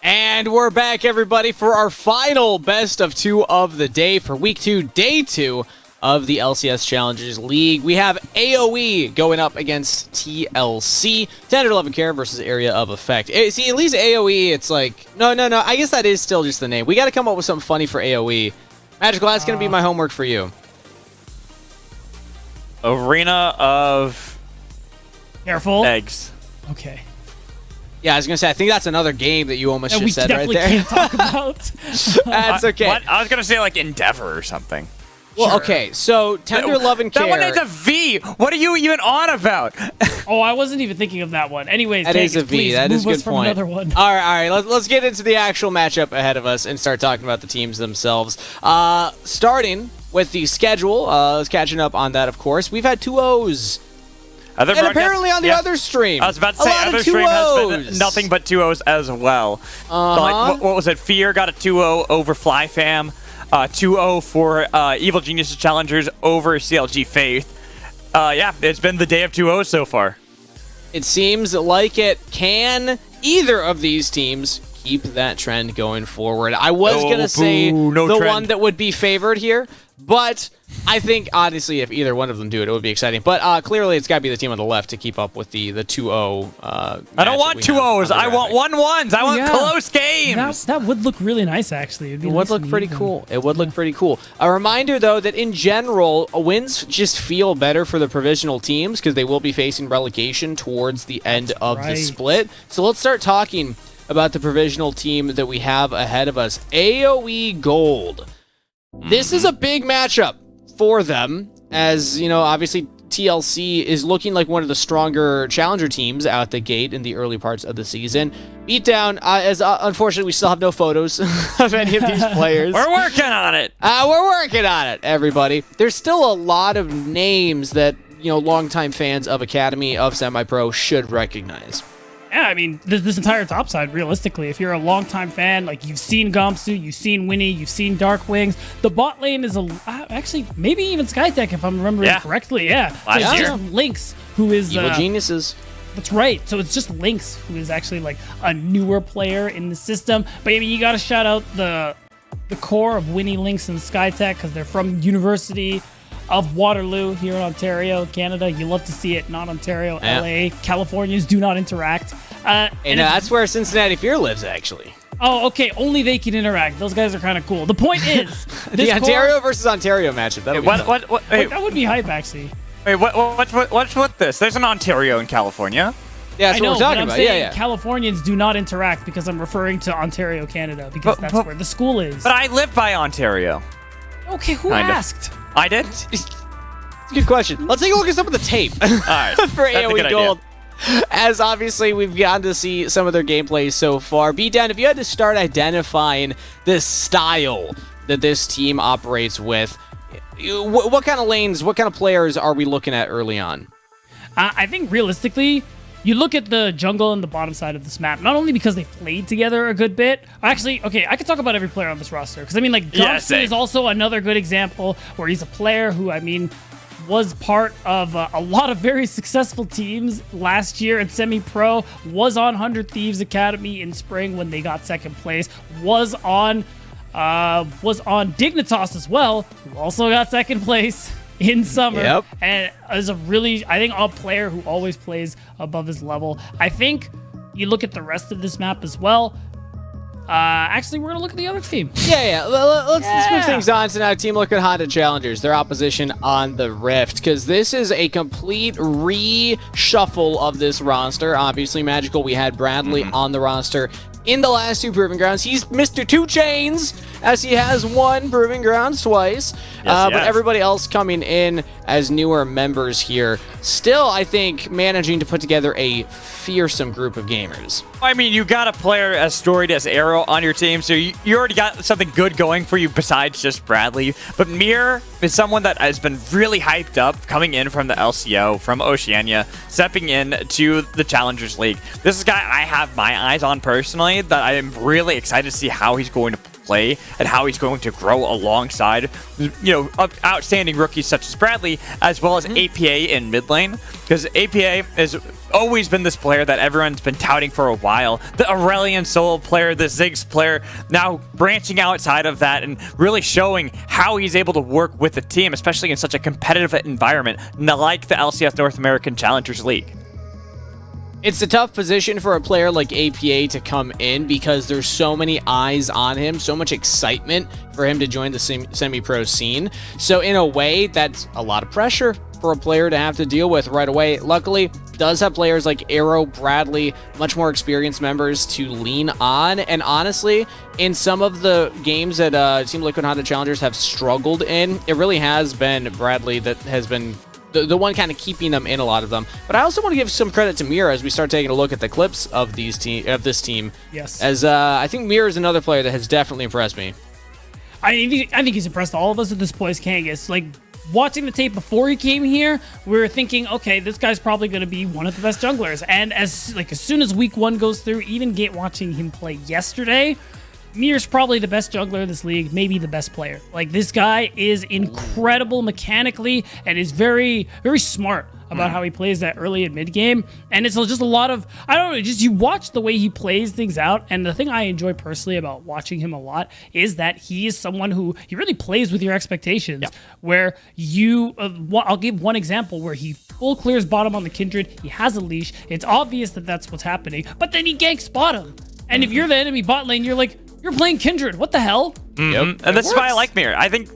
And we're back, everybody, for our final best of 2 of the day for week 2, day 2 of the LCS Challengers League. We have AOE going up against TLC, 10-11 care versus Area of Effect. See, at least AOE, it's like, no, I guess that is still just the name. We got to come up with something funny for AOE. Magical, that's going to be my homework for you. Arena of... Careful. Eggs. Okay. Yeah, I was going to say, I think that's another game that you almost just said right there. We definitely can't talk about. That's okay. I was going to say, like, Endeavor or something. Well, Sure. okay, so 10-11 care. That one is a V! What are you even on about? Oh, I wasn't even thinking of that one. Anyways, That is a V. please That is a move good us from point. another one. All right. Let's get into the actual matchup ahead of us and start talking about the teams themselves. Starting with the schedule, catching up on that, of course. We've had 2-0s. And apparently on the other stream. I was about to say, other stream has been nothing but 2-0s as well. Like, what was it? Fear got a 2-0 over FlyFam. 2-0 for Evil Geniuses Challengers over CLG Faith. Yeah, it's been the day of 2-0 so far. It seems like it can either of these teams keep that trend going forward. I was going to say the one that would be favored here, but I think, honestly, if either one of them do it, it would be exciting. But clearly, it's got to be the team on the left to keep up with the 2-0. I don't want 2-0s. I want 1-1s. I want close games. That would look really nice, actually. It would look pretty cool. It would look pretty cool. A reminder, though, that in general, wins just feel better for the provisional teams because they will be facing relegation towards the end of the split. So let's start talking about the provisional team that we have ahead of us. AOE Gold. This is a big matchup for them, as, you know, obviously TLC is looking like one of the stronger challenger teams out the gate in the early parts of the season. Beatdown, as unfortunately we still have no photos of any of these players. We're working on it. We're working on it, everybody. There's still a lot of names that, you know, longtime fans of Academy, of Semi-Pro should recognize. Yeah, I mean, this entire top side, realistically, if you're a longtime fan, like you've seen Gomsu, you've seen Winnie, you've seen Dark Wings, the bot lane is actually maybe even Skytech, if I'm remembering correctly. Yeah, Last year. Just Lynx, who is Evil Geniuses. That's right. So it's just Lynx, who is actually like a newer player in the system. But I mean, you got to shout out the core of Winnie, Lynx, and Skytech because they're from University of Waterloo here in Ontario, Canada. You love to see it. Not Ontario, LA. Californians do not interact. And that's where Cincinnati Fear lives, actually. Oh, okay. Only they can interact. Those guys are kind of cool. The point is, the Ontario versus Ontario matchup. That would be hype, actually. Wait, what's with this? There's an Ontario in California. Yeah, that's what we're talking about. Yeah. Californians do not interact because I'm referring to Ontario, Canada, because that's where the school is. But I live by Ontario. Okay, who asked? I did? It's a good question. Let's take a look at some of the tape All right. for AOE Gold. As obviously we've gotten to see some of their gameplay so far. Beatdown, if you had to start identifying this style that this team operates with, what kind of lanes, what kind of players are we looking at early on? I think realistically, you look at the jungle and the bottom side of this map, not only because they played together a good bit. Actually, okay, I could talk about every player on this roster. Because, I mean, like, Gomsu is also another good example where he's a player who, I mean, was part of a lot of very successful teams last year at Semi-Pro, was on 100 Thieves Academy in spring when they got second place, was on Dignitas as well, who also got second place in summer, and is a really, I think, a player who always plays above his level. I think you look at the rest of this map as well. Actually, we're going to look at the other team. Let's move things on to now Team Liquid Honda Challengers, their opposition on the Rift, because this is a complete reshuffle of this roster. Obviously, Magical, we had Bradley on the roster in the last 2 Proving Grounds. He's Mr. 2 Chains, as he has won Proving Grounds twice. But everybody else coming in as newer members here. Still, I think, managing to put together a fearsome group of gamers. I mean, you got a player as storied as Arrow on your team, so you already got something good going for you besides just Bradley. But Mir is someone that has been really hyped up coming in from the LCO, from Oceania, stepping in to the Challengers League. This is a guy I have my eyes on personally that I am really excited to see how he's going to play and how he's going to grow alongside, outstanding rookies such as Bradley, as well as APA in mid lane. Because APA has always been this player that everyone's been touting for a while. The Aurelion solo player, the Ziggs player, now branching outside of that and really showing how he's able to work with the team, especially in such a competitive environment like the LCS North American Challengers League. It's a tough position for a player like APA to come in because there's so many eyes on him, so much excitement for him to join the semi-pro scene. So in a way, that's a lot of pressure for a player to have to deal with right away. Luckily, does have players like Arrow, Bradley, much more experienced members to lean on. And honestly, in some of the games that Team Liquid Honda Challengers have struggled in, it really has been Bradley that has been the one kind of keeping them in a lot of them. But I also want to give some credit to Mira as we start taking a look at the clips of this team. Yes. As I think Mira is another player that has definitely impressed me. I think he's impressed all of us at this place, Kangas. Like, watching the tape before he came here, we were thinking, okay, this guy's probably going to be one of the best junglers. And as soon as week 1 goes through, even watching him play yesterday, Mir's probably the best jungler in this league, maybe the best player. Like, this guy is incredible mechanically and is very, very smart about how he plays that early and mid game. And it's just a lot of, I don't know, just you watch the way he plays things out. And the thing I enjoy personally about watching him a lot is that he is someone who, he really plays with your expectations. Yep. Where you, I'll give one example where he full clears bottom on the Kindred. He has a leash. It's obvious that that's what's happening, but then he ganks bottom. And if you're the enemy bot lane, you're like, you're playing Kindred. What the hell? Yep. And that's why I like Mir. I think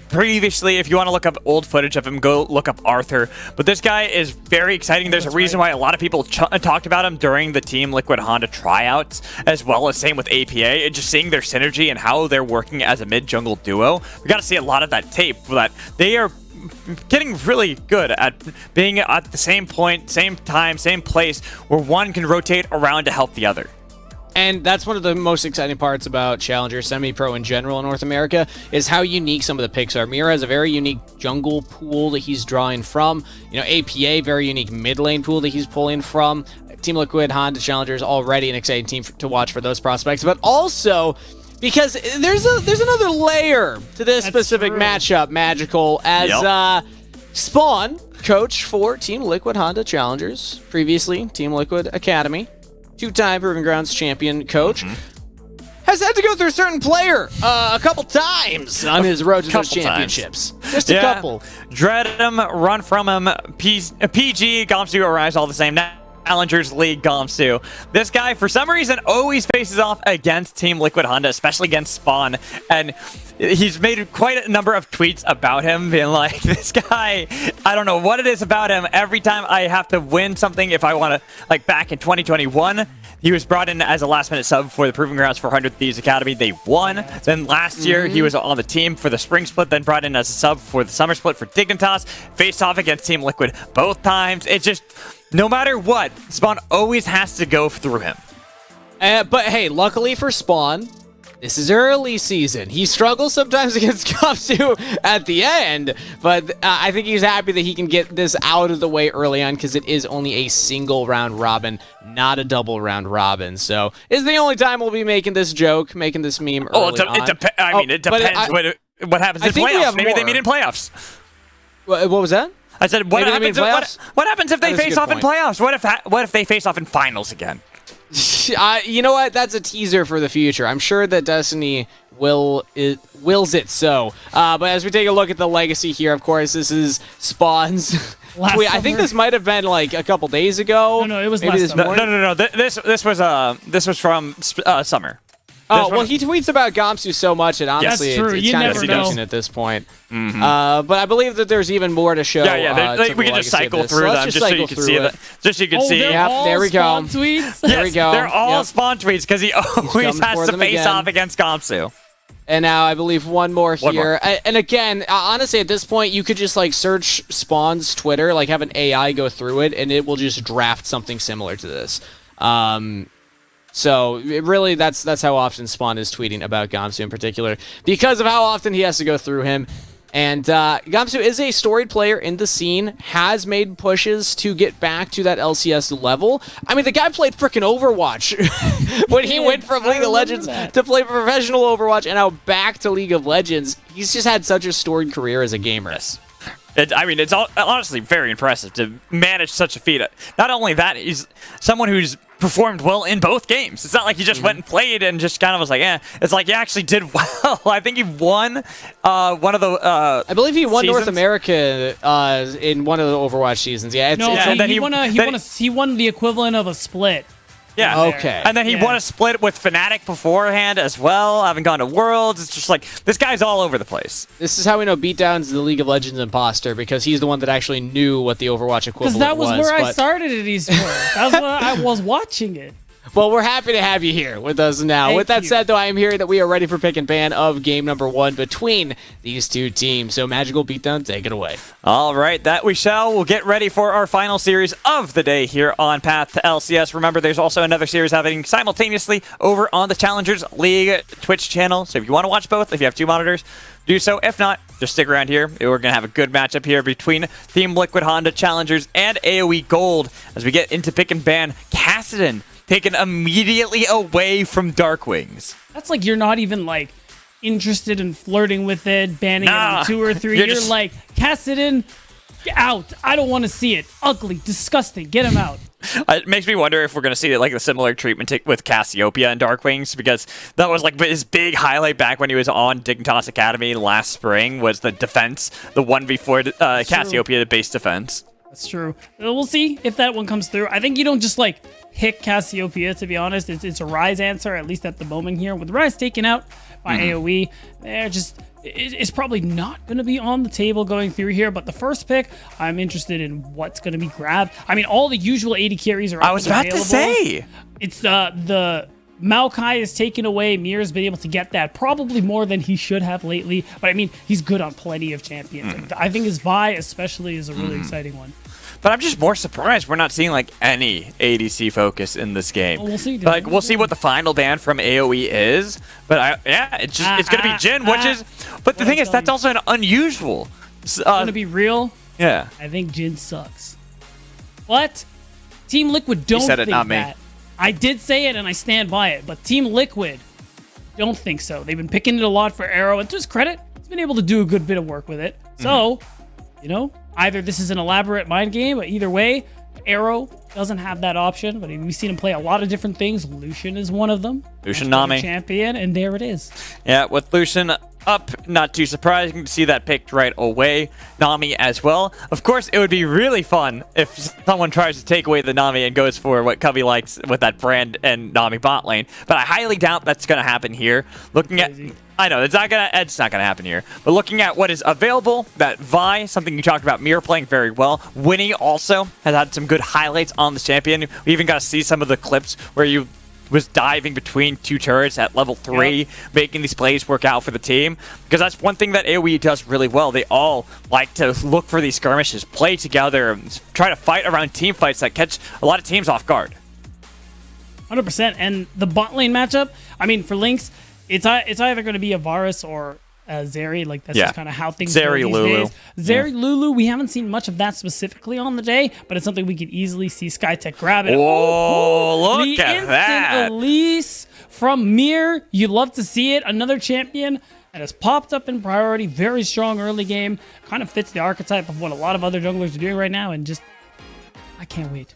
previously, if you want to look up old footage of him, go look up Arthur. But this guy is very exciting. There's a reason why a lot of people talked about him during the Team Liquid Honda tryouts, as well as same with APA, and just seeing their synergy and how they're working as a mid-jungle duo. We got to see a lot of that tape that they are getting really good at being at the same point, same time, same place, where one can rotate around to help the other. And that's one of the most exciting parts about Challenger Semi-Pro in general in North America, is how unique some of the picks are. Mira has a very unique jungle pool that he's drawing from. APA, very unique mid lane pool that he's pulling from. Team Liquid Honda Challengers, already an exciting team to watch for those prospects. But also, because there's another layer to this specific matchup, Magical, as Spawn, coach for Team Liquid Honda Challengers, previously Team Liquid Academy, two-time Proving Grounds champion coach, has had to go through a certain player a couple times on his road to those championships. Just a couple. Dread him, run from him, PG, Gomsu, Arise, all the same. Challengers League Gomsu. This guy, for some reason, always faces off against Team Liquid Honda, especially against Spawn. And he's made quite a number of tweets about him, being like, this guy, I don't know what it is about him. Every time I have to win something, if I want to, like back in 2021, he was brought in as a last-minute sub for the Proving Grounds for 100 Thieves Academy. They won. Then last year, he was on the team for the Spring Split, then brought in as a sub for the Summer Split for Dignitas. Faced off against Team Liquid both times. It's just, no matter what, Spawn always has to go through him. But hey, luckily for Spawn, this is early season. He struggles sometimes against Gomsu at the end, but I think he's happy that he can get this out of the way early on, because it is only a single round robin, not a double round robin. So it's the only time we'll be making this joke, making this meme early on. It depends what happens in playoffs. Maybe they meet in playoffs. What was that? I said, what happens if they face off in playoffs? What if they face off in finals again? You know what? That's a teaser for the future. I'm sure that Destiny wills it so. But as we take a look at the legacy here, of course, this is Spawn's tweet. I think this might have been like a couple days ago. No, it was last summer. No. This was from summer. Oh, well, he tweets about Gomsu so much that honestly it's kind of confusing at this point. But I believe that there's even more to show. We can just cycle through them just so you can see that. Just so you can see. There we go. Tweets? There we go. They're all Spawn tweets because he always has to face off against Gomsu. And now I believe one more here. And again, honestly, at this point, you could just like search Spawn's Twitter, like have an AI go through it, and it will just draft something similar to this. So really, that's how often Spawn is tweeting about Gomsu in particular, because of how often he has to go through him. And Gamsu is a storied player in the scene, has made pushes to get back to that LCS level. I mean, the guy played freaking Overwatch when he went from League of Legends to play professional Overwatch and now back to League of Legends. He's just had such a storied career as a gamer. Yes. It's honestly very impressive to manage such a feat. Not only that, he's someone who's performed well in both games. It's not like he just went and played and just kind of was like, eh. It's like he actually did well. I think he won one of the I believe he won seasons. North America in one of the Overwatch seasons. Yeah, he won the equivalent of a split. Yeah. Okay. And then he won a split with Fnatic beforehand as well. Haven't gone to Worlds. It's just like, this guy's all over the place. This is how we know Beatdown's the League of Legends imposter, because he's the one that actually knew what the Overwatch equivalent was. Because that was where I started at Esports. That's where I was watching it. Well, we're happy to have you here with us now. With that said, though, I am hearing that we are ready for pick and ban of game number 1 between these two teams. So, Magical Beatdown, take it away. All right, that we shall. We'll get ready for our final series of the day here on Path to LCS. Remember, there's also another series happening simultaneously over on the Challengers League Twitch channel. So if you want to watch both, if you have 2 monitors, do so. If not, just stick around here. We're going to have a good matchup here between Team Liquid Honda Challengers and AOE Gold as we get into pick and ban. Kassadin taken immediately away from Dark Wings. That's like you're not even like interested in flirting with it, banning it in 2 or 3. You're like, Kassadin, get out. I don't want to see it. Ugly, disgusting. Get him out. It makes me wonder if we're going to see like a similar treatment with Cassiopeia and Dark Wings, because that was like his big highlight back when he was on Dignitas Academy last spring, was the defense, the 1v4 Cassiopeia, the base defense. That's true. We'll see if that one comes through. I think you don't just like pick Cassiopeia, to be honest. It's a Ryze answer, at least at the moment here. With Ryze taken out by AOE, it's probably not going to be on the table going through here. But the first pick, I'm interested in what's going to be grabbed. I mean, all the usual 80 carries are I was about to say. It's the Maokai is taken away. Mir's been able to get that probably more than he should have lately. But I mean, he's good on plenty of champions. I think his Vi especially is a really exciting one. But I'm just more surprised we're not seeing like any ADC focus in this game. Well, we'll see. Like we'll see what the final ban from AOE is. But it's gonna be Jhin, which is. But the thing is, that's also an unusual. Gonna be real. Yeah. I think Jhin sucks. What? Team Liquid don't said it, think not me. that. I did say it and I stand by it. But Team Liquid don't think so. They've been picking it a lot for Arrow, and to his credit, he's been able to do a good bit of work with it. So, you know, either this is an elaborate mind game, but either way, Arrow doesn't have that option. But we've seen him play a lot of different things. Lucian is one of them. Lucian Nami. Champion, and there it is. Yeah, with Lucian up, not too surprising to see that picked right away. Nami as well. Of course, it would be really fun if someone tries to take away the Nami and goes for what Covey likes with that Brand and Nami bot lane. But I highly doubt that's going to happen here. Looking at... I know, it's not gonna happen here. But looking at what is available, that Vi, something you talked about, Mir playing very well. Winnie also has had some good highlights on the champion. We even got to see some of the clips where you was diving between 2 turrets at level 3, making these plays work out for the team. Because that's one thing that AOE does really well. They all like to look for these skirmishes, play together, try to fight around team fights that catch a lot of teams off guard. 100%. And the bot lane matchup, I mean, for Lynx, it's either going to be a Varus or Zeri. Like, that's just kind of how things go these days. Zeri, Lulu, we haven't seen much of that specifically on the day, but it's something we could easily see SkyTech grab it. Whoa, look at that. The Elise from Mir. You'd love to see it. Another champion that has popped up in priority. Very strong early game. Kind of fits the archetype of what a lot of other junglers are doing right now, and just... I can't wait.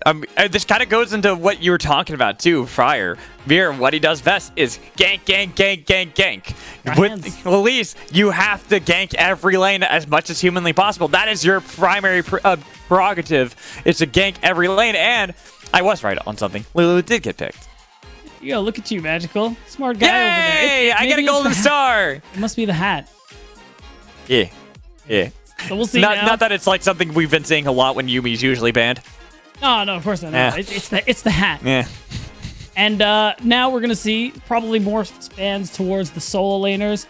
This kind of goes into what you were talking about, too, prior. Mir, what he does best is gank, gank, gank, gank, gank. With Elise, you have to gank every lane as much as humanly possible. That is your primary prerogative. It's to gank every lane, and I was right on something. Lulu did get picked. Yo, look at you, Magical. Smart guy over there. Hey, I get a golden star. It must be the hat. Yeah. So we'll see Not that it's like something we've been seeing a lot when Yumi's usually banned. No, of course not. No. It's the hat. Yeah. And now we're going to see probably more spans towards the solo laners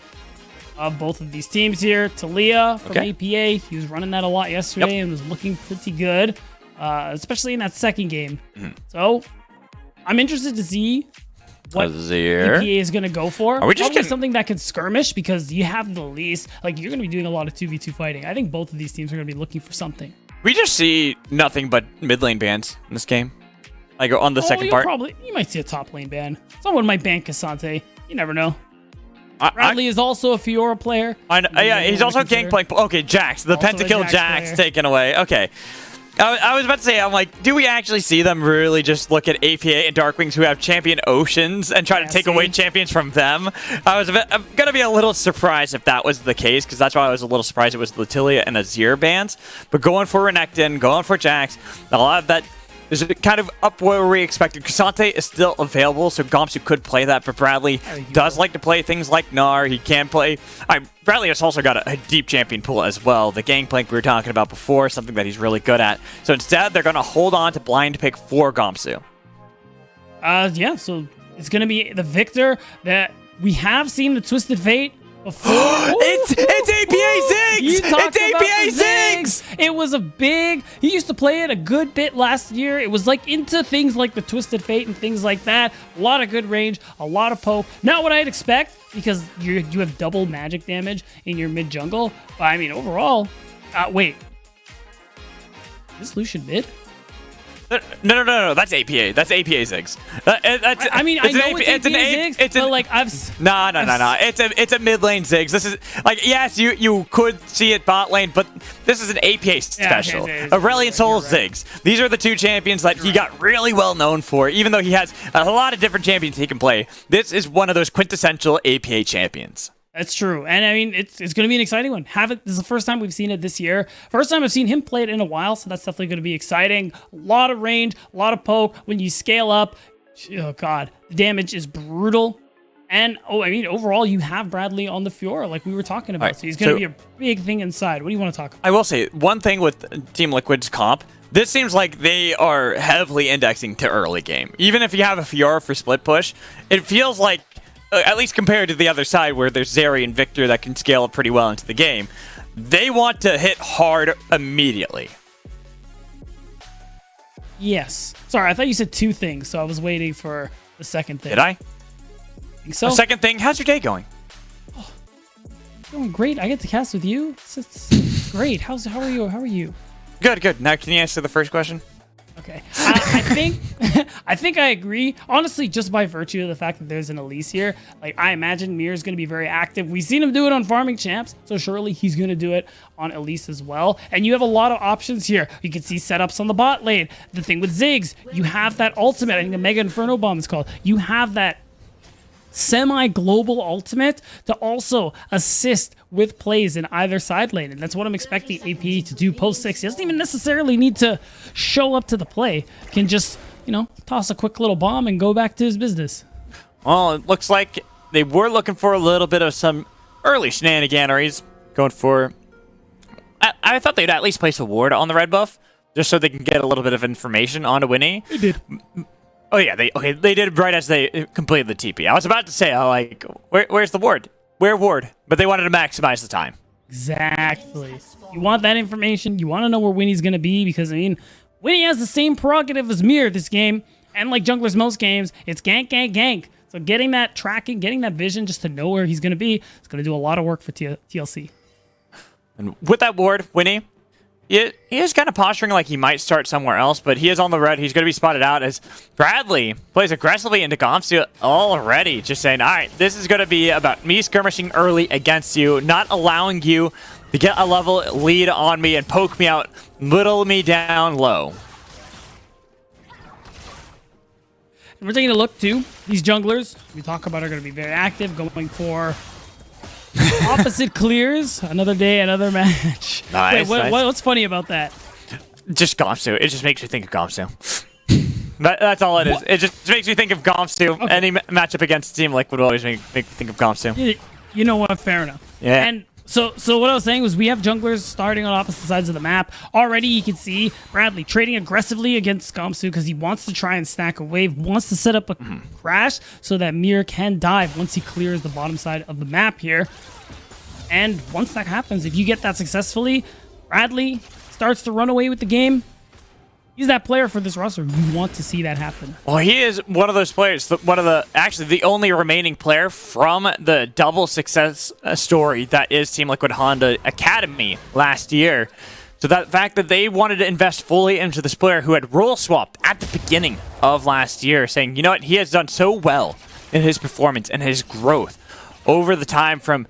of both of these teams here. Talia from APA, he was running that a lot yesterday and was looking pretty good, especially in that second game. So I'm interested to see what Azir. EPA is going to go for. Are we just Probably getting something that can skirmish because you have the least. Like, you're going to be doing a lot of 2v2 fighting. I think both of these teams are going to be looking for something. We just see nothing but mid lane bans in this game. Like on the second part. You might see a top lane ban. Someone might ban Cassante. You never know. Bradley is also a Fiora player. Yeah, he's also Gangplank. Okay, Jax. The pentakill Jax taken away. Okay. I was about to say, I'm like, do we actually see them really just look at APA and Darkwings who have champion Oceans and try to take away champions from them? I'm going to be a little surprised if that was the case, because that's why I was a little surprised it was Latilia and Azir bans. But going for Renekton, going for Jax, a lot of that is kind of up where we expected. Cassante is still available, so Gomsu could play that, but Bradley does like to play things like Gnar. He can play... Bradley has also got a deep champion pool as well. The Gangplank we were talking about before, something that he's really good at. So instead, they're going to hold on to blind pick for Gomsu. Yeah, so it's going to be the Victor that we have seen the Twisted Fate before. It's APA Ziggs! It's APA Ziggs! It was a big... He used to play it a good bit last year. It was like into things like the Twisted Fate and things like that. A lot of good range, a lot of poke. Not what I'd expect, because you have double magic damage in your mid jungle. But I mean, overall... wait. Is this Lucian mid? No. That's APA. That's APA Ziggs. I mean, I know it's APA Ziggs, but like I've... No. It's a mid lane Ziggs. This is like, yes, you could see it bot lane, but this is an APA special. Aurelion Soul Ziggs. These are the two champions that he got really well known for, even though he has a lot of different champions he can play. This is one of those quintessential APA champions. That's true. And I mean, it's going to be an exciting one. This is the first time we've seen it this year. First time I've seen him play it in a while, so that's definitely going to be exciting. A lot of range, a lot of poke. When you scale up, oh god, the damage is brutal. And, I mean, overall, you have Bradley on the Fiora, like we were talking about. So he's going to be a big thing inside. What do you want to talk about? I will say, one thing with Team Liquid's comp, this seems like they are heavily indexing to early game. Even if you have a Fiora for split push, it feels like, at least compared to the other side where there's Zeri and Victor that can scale up pretty well into the game, they want to hit hard immediately. Yes. Sorry, I thought you said two things, so I was waiting for the second thing. Did I? Think so? The second thing, how's your day going? Oh, going great. I get to cast with you. It's great. How are you? Good. Now, can you answer the first question? Okay. I think I agree. Honestly, just by virtue of the fact that there's an Elise here, like I imagine Mir's going to be very active. We've seen him do it on farming champs, so surely he's going to do it on Elise as well. And you have a lot of options here. You can see setups on the bot lane. The thing with Ziggs, you have that ultimate. I think the Mega Inferno Bomb is called. You have that semi-global ultimate to also assist with plays in either side lane, and that's what I'm expecting AP to do post 6. He doesn't even necessarily need to show up to the play. Can just, toss a quick little bomb and go back to his business. Well, it looks like they were looking for a little bit of some early shenaniganeries. Going for... I thought they'd at least place a ward on the red buff, just so they can get a little bit of information onto Winnie. They did. Oh yeah, they did right as they completed the TP. I was about to say, where's the ward? Where ward? But they wanted to maximize the time. Exactly. You want that information. You want to know where Winnie's going to be, because, I mean, Winnie has the same prerogative as Mir this game, and like junglers most games, it's gank. So getting that tracking, getting that vision just to know where he's going to be, is going to do a lot of work for TLC. And with that ward, Winnie, he is kind of posturing like he might start somewhere else, but he is on the red. He's going to be spotted out as Bradley plays aggressively into Gomsu already, just saying, all right, this is going to be about me skirmishing early against you, not allowing you to get a level lead on me and poke me out, whittle me down low. And we're taking a look, too. These junglers we talk about are going to be very active, going for opposite clears. Another day, another match. Nice, Wait, what's funny about that? Just Gomsu. It just makes you think of Gomsu. That's all it is. It just makes you think of Gomsu. Okay. Any matchup against Team Liquid would always make me think of Gomsu. You know what? Fair enough. Yeah. And so what I was saying was we have junglers starting on opposite sides of the map. Already you can see Bradley trading aggressively against Gomsu because he wants to try and stack a wave, wants to set up a crash so that Mir can dive once he clears the bottom side of the map here. And once that happens, if you get that successfully, Bradley starts to run away with the game. he's that player for this roster. You want to see that happen. Well, he is one of those players, actually the only remaining player from the double success story that is Team Liquid Honda Academy last year. So that fact that they wanted to invest fully into this player who had role swapped at the beginning of last year, saying, you know what, he has done so well in his performance and his growth over the time from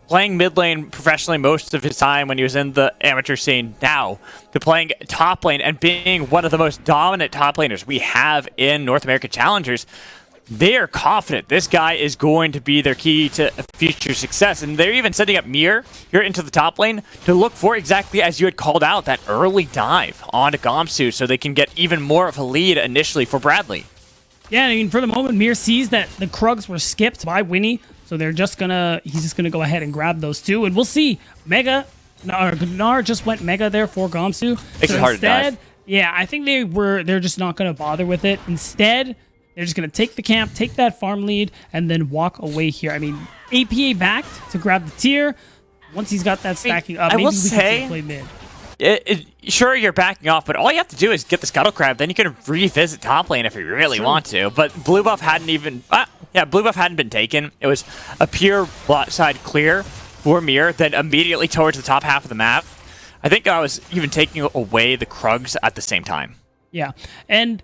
playing mid lane professionally most of his time when he was in the amateur scene now to playing top lane and being one of the most dominant top laners we have in North American Challengers. They are confident this guy is going to be their key to future success. And they're even setting up Mir here into the top lane to look for exactly as you had called out, that early dive onto Gamsu so they can get even more of a lead initially for Bradley. Yeah, I mean, for the moment, Mir sees that the Krugs were skipped by Winnie. So he's just gonna go ahead and grab those two, and we'll see. Gnar just went Mega there for Gamsu. Makes it hard to dive. Yeah, I think they're just not gonna bother with it. Instead, they're just gonna take the camp, take that farm lead, and then walk away here. I mean, APA backed to grab the tier. Once he's got that stacking up, maybe we can play mid. Sure, you're backing off, but all you have to do is get the Scuttle Crab, then you can revisit top lane if you really want to. But blue buff hadn't even... blue buff hadn't been taken. It was a pure bot side clear for Mir, then immediately towards the top half of the map. I think I was even taking away the Krugs at the same time. Yeah, and...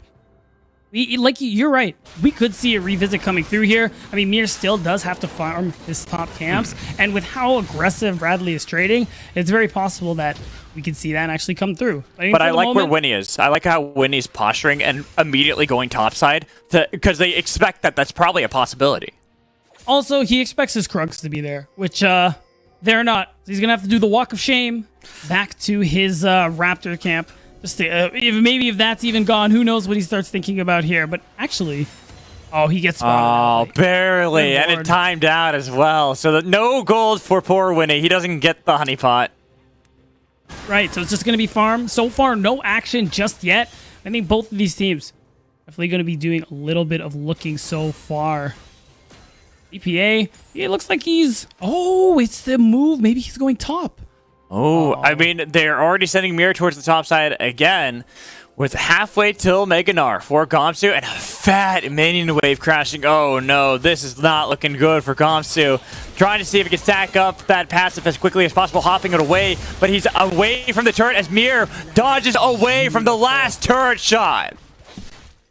you're right. We could see a revisit coming through here. I mean, Mir still does have to farm his top camps, and with how aggressive Bradley is trading, it's very possible that we can see that actually come through. But I like where Winnie is. I like how Winnie's posturing and immediately going topside because they expect that that's probably a possibility. Also, he expects his Krugs to be there, which they're not. So he's going to have to do the walk of shame back to his Raptor camp. Just to, if that's even gone, who knows what he starts thinking about here. But actually, he gets spotted. Oh, barely. And it timed out as well. So that no gold for poor Winnie. He doesn't get the honeypot. Right, so it's just going to be farm. So far, no action just yet. I think both of these teams definitely going to be doing a little bit of looking so far. EPA, it looks like he's... Oh, it's the move. Maybe he's going top. Oh, I mean, they're already sending Mir towards the top side again with halfway till Mega Gnar for Gamsu and a fat minion wave crashing. Oh no, this is not looking good for Gamsu. Trying to see if he can stack up that passive as quickly as possible, hopping it away, but he's away from the turret as Mir dodges away from the last turret shot.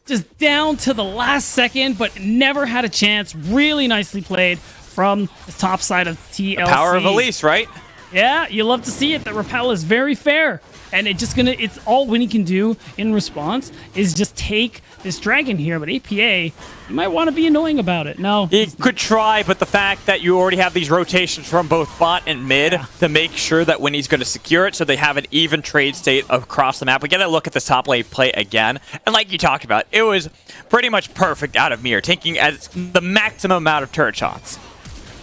Just down to the last second, but never had a chance. Really nicely played from the top side of TLC. The power of Elise, right? Yeah, you love to see it. The repel is very fair. And it's all Winnie can do in response is just take this dragon here. But APA, you might want to be annoying about it. No. He could try, but the fact that you already have these rotations from both bot and mid to make sure that Winnie's going to secure it so they have an even trade state across the map. We get a look at this top lane play again. And like you talked about, it was pretty much perfect out of Mir, taking as the maximum amount of turret shots.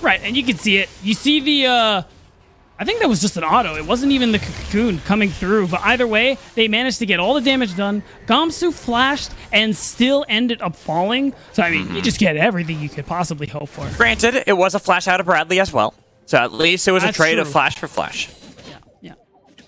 Right, and you can see it. You see the... I think that was just an auto. It wasn't even the cocoon coming through. But either way, they managed to get all the damage done. Gamsu flashed and still ended up falling. So, I mean, you just get everything you could possibly hope for. Granted, it was a flash out of Bradley as well. So at least it was a trade of flash for flash. Yeah.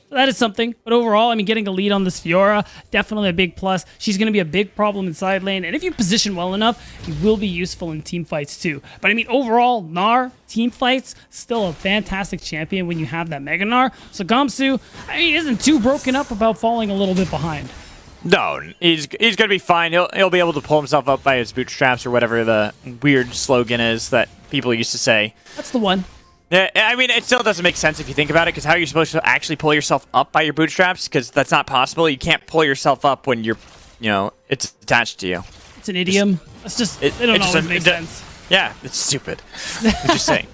So that is something. But overall, I mean, getting a lead on this Fiora, definitely a big plus. She's going to be a big problem in side lane. And if you position well enough, you will be useful in team fights too. But I mean, overall, Gnar, team fights, still a fantastic champion when you have that Mega Gnar. So Gamsu, I mean, isn't too broken up about falling a little bit behind. No, he's going to be fine. He'll be able to pull himself up by his bootstraps or whatever the weird slogan is that people used to say. That's the one. Yeah, I mean, it still doesn't make sense if you think about it, because how are you supposed to actually pull yourself up by your bootstraps? Because that's not possible. You can't pull yourself up when you're, it's attached to you. It's an idiom. It don't always make sense. Yeah, it's stupid. I'm just saying.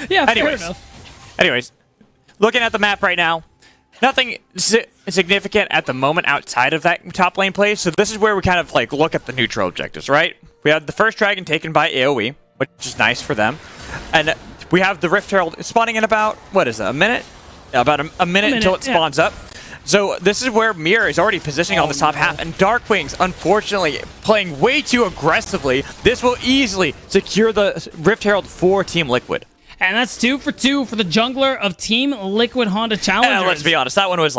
Yeah, fair enough. Anyways, looking at the map right now, nothing significant at the moment outside of that top lane play. So this is where we kind of look at the neutral objectives, right? We had the first dragon taken by AOE, which is nice for them. And we have the Rift Herald spawning in about, what is it, a minute? About a minute until it spawns up. So this is where Mir is already positioning on the top half, and Darkwings, unfortunately, playing way too aggressively. This will easily secure the Rift Herald for Team Liquid. And that's 2 for 2 for the jungler of Team Liquid Honda Challengers. Let's be honest, that one was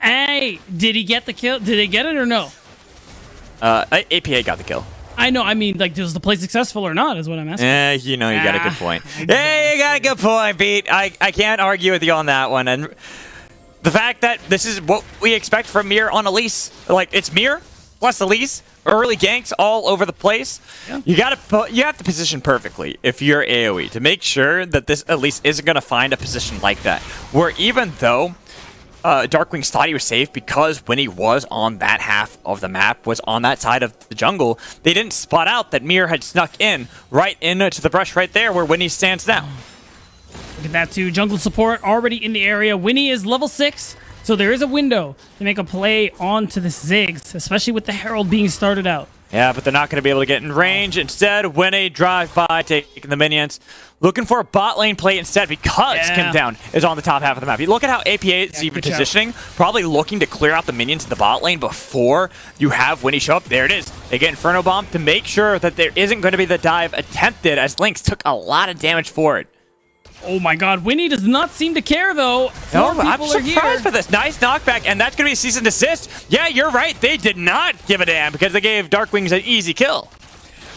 Hey, did he get the kill? Did they get it or no? APA got the kill. I know. I mean, like, was the play successful or not is what I'm asking. You got a good point. Hey, you got a good point, Pete. I can't argue with you on that one. And the fact that this is what we expect from Mir on Elise, like, it's Mir plus Elise, early ganks all over the place. Yeah. You have to position perfectly if you're AOE to make sure that this Elise isn't going to find a position like that, where even though Darkwings thought he was safe because when he was on that half of the map, was on that side of the jungle, they didn't spot out that Mir had snuck in right into the brush right there where Winnie stands now. Look at that too. Jungle support already in the area. Winnie is level 6, so there is a window to make a play onto the Ziggs, especially with the Herald being started out. Yeah, but they're not going to be able to get in range. Instead, Winnie drive by, taking the minions. Looking for a bot lane play instead because Kim Down is on the top half of the map. You look at how APA is even positioning, probably looking to clear out the minions in the bot lane before you have Winnie show up. There it is. They get Inferno Bomb to make sure that there isn't going to be the dive attempted, as Lynx took a lot of damage for it. Oh my god, Winnie does not seem to care though. No, I'm surprised by this. Nice knockback, and that's going to be a cease and desist. Yeah, you're right. They did not give a damn because they gave Darkwings an easy kill.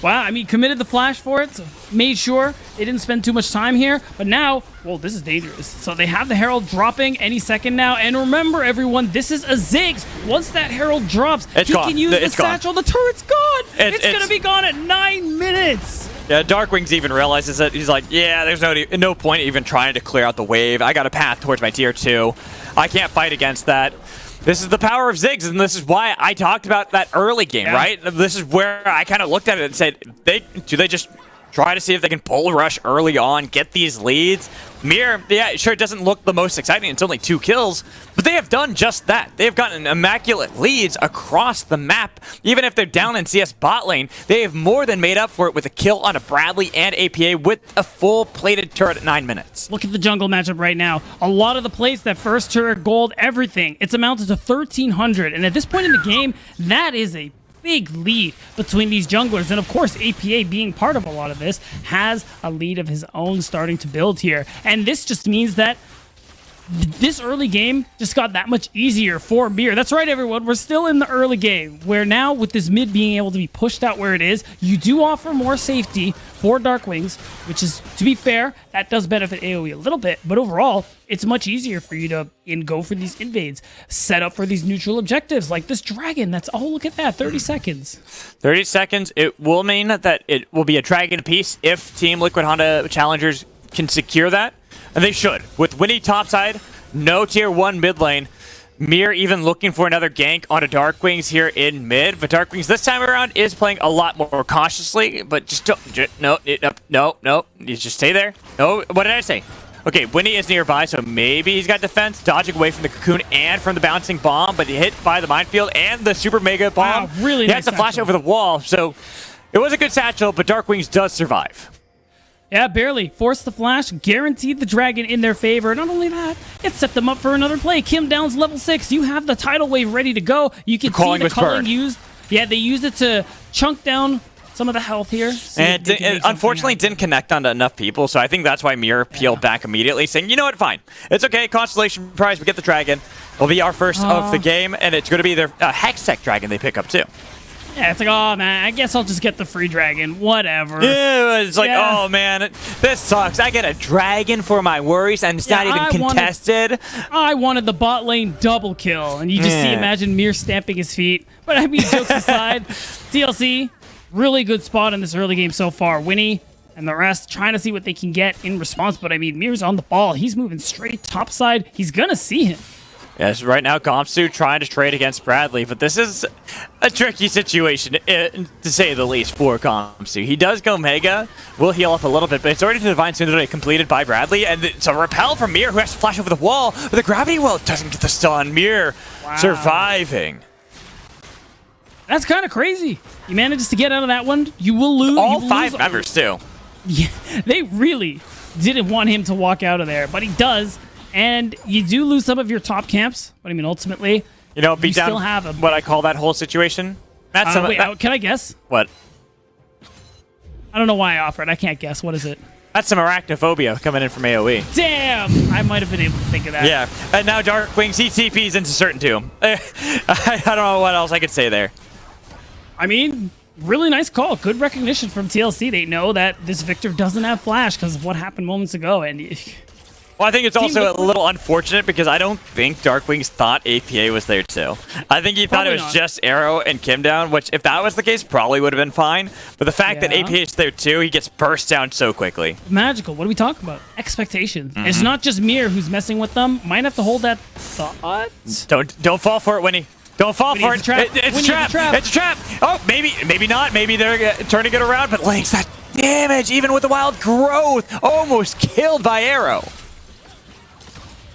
Wow, I mean, committed the flash for it, so made sure they didn't spend too much time here. But now, well, this is dangerous. So they have the Herald dropping any second now. And remember, everyone, this is a Ziggs. Once that Herald drops, he can use the satchel. The turret's gone. It's going to be gone at 9 minutes. Yeah, Darkwings even realizes that. He's like, yeah, there's no point even trying to clear out the wave. I got a path towards my tier 2. I can't fight against that. This is the power of Ziggs, and this is why I talked about that early game, right? This is where I kind of looked at it and said, do they just try to see if they can bull rush early on, get these leads? Mir, yeah, sure, it doesn't look the most exciting. It's only 2 kills, but they have done just that. They've gotten immaculate leads across the map. Even if they're down in CS bot lane, they have more than made up for it with a kill on a Bradley and APA with a full plated turret at 9 minutes. Look at the jungle matchup right now. A lot of the plays, that first turret, gold, everything, it's amounted to 1,300. And at this point in the game, that is a big lead between these junglers. And of course, APA, being part of a lot of this, has a lead of his own starting to build here. And this just means that this early game just got that much easier for Mir. That's right, everyone. We're still in the early game, where now with this mid being able to be pushed out where it is, you do offer more safety for Darkwings, which is, to be fair, that does benefit AoE a little bit, but overall, it's much easier for you to go for these invades, set up for these neutral objectives, like this dragon. That's, oh, look at that, 30 seconds. 30 seconds, it will mean that it will be a dragon apiece if Team Liquid Honda Challengers can secure that. And they should. With Winnie topside, no tier 1 mid lane. Mir even looking for another gank onto Darkwings here in mid. But Darkwings this time around is playing a lot more cautiously. But just don't, no. You just stay there. No, what did I say? Okay, Winnie is nearby, so maybe he's got defense, dodging away from the cocoon and from the bouncing bomb. But he hit by the minefield and the super mega bomb. Wow, really he nice has to flash over the wall. So it was a good satchel, but Darkwings does survive. Yeah, barely. Forced the flash, guaranteed the dragon in their favor. Not only that, it set them up for another play. Kim Down's level 6. You have the tidal wave ready to go. You can see the culling used. Yeah, they used it to chunk down some of the health here. And it unfortunately didn't connect onto enough people, so I think that's why Mir peeled back immediately, saying, you know what, fine. It's okay, Constellation Prize, we get the dragon. It'll be our first of the game, and it's going to be their Hextech dragon they pick up, too. Yeah, it's like, oh, man, I guess I'll just get the free dragon. Whatever. Yeah, it's like, oh, man, this sucks. I get a dragon for my worries, and it's not even contested. I wanted the bot lane double kill, and you just imagine Mir stamping his feet. But I mean, jokes aside, TLC, really good spot in this early game so far. Winnie and the rest trying to see what they can get in response. But I mean, Mir's on the ball. He's moving straight topside. He's going to see him. Yes, right now Gomsu trying to trade against Bradley, but this is a tricky situation, to say the least, for Gomsu. He does go Mega, will heal up a little bit, but it's already to Divine Tsundere completed by Bradley, and it's a repel from Mir, who has to flash over the wall, but the gravity well doesn't get the stun. Mir surviving. That's kind of crazy. He manages to get out of that one. You will lose. All 5 members, too. Yeah, they really didn't want him to walk out of there, but he does. And you do lose some of your top camps, but I mean, ultimately, you still have what I call that whole situation. That's wait, can I guess? What? I don't know why I offered. I can't guess. What is it? That's some arachnophobia coming in from AOE. Damn! I might have been able to think of that. Yeah, and now Darkwings, he TPs into certain tomb. I don't know what else I could say there. I mean, really nice call. Good recognition from TLC. They know that this Victor doesn't have flash because of what happened moments ago. And well, I think it's also a little unfortunate because I don't think Darkwings thought APA was there too. I think he thought it was just Arrow and Kim down, which if that was the case, probably would have been fine. But the fact that APA is there too, he gets burst down so quickly. Magical. What do we talk about? Expectations. It's not just Mir who's messing with them. Might have to hold that thought. Don't fall for it, Winnie. Don't fall for it. It's a trap. It's a trap. Oh, maybe not. Maybe they're turning it around. But Lynx, that damage, even with the wild growth, almost killed by Arrow.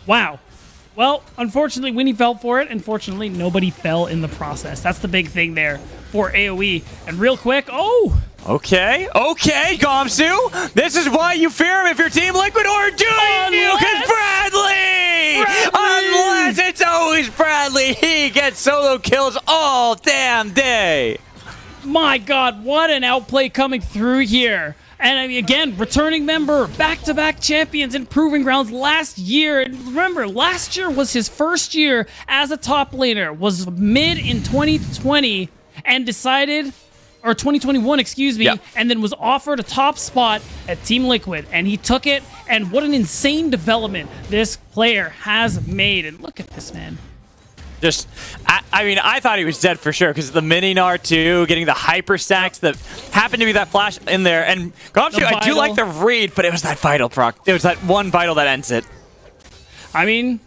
Wow. Well, unfortunately, Winnie fell for it. Unfortunately, nobody fell in the process. That's the big thing there for AOE. And real quick, Okay, Gomsu. This is why you fear him if you're Team Liquid or do you? Because Bradley! Unless it's always Bradley. He gets solo kills all damn day. My God, what an outplay coming through here. And I mean, again, returning member, back-to-back champions in Proving Grounds last year. And remember, last year was his first year as a top laner, was mid in 2020 and decided, or 2021, excuse me, and then was offered a top spot at Team Liquid. And he took it, and what an insane development this player has made. And look at this, man. Just, I mean, I thought he was dead for sure because the mini R2 getting the hyper stacks that happened to be that flash in there. And Gomsu, I do like the read, but it was that vital proc. It was that one vital that ends it. I mean,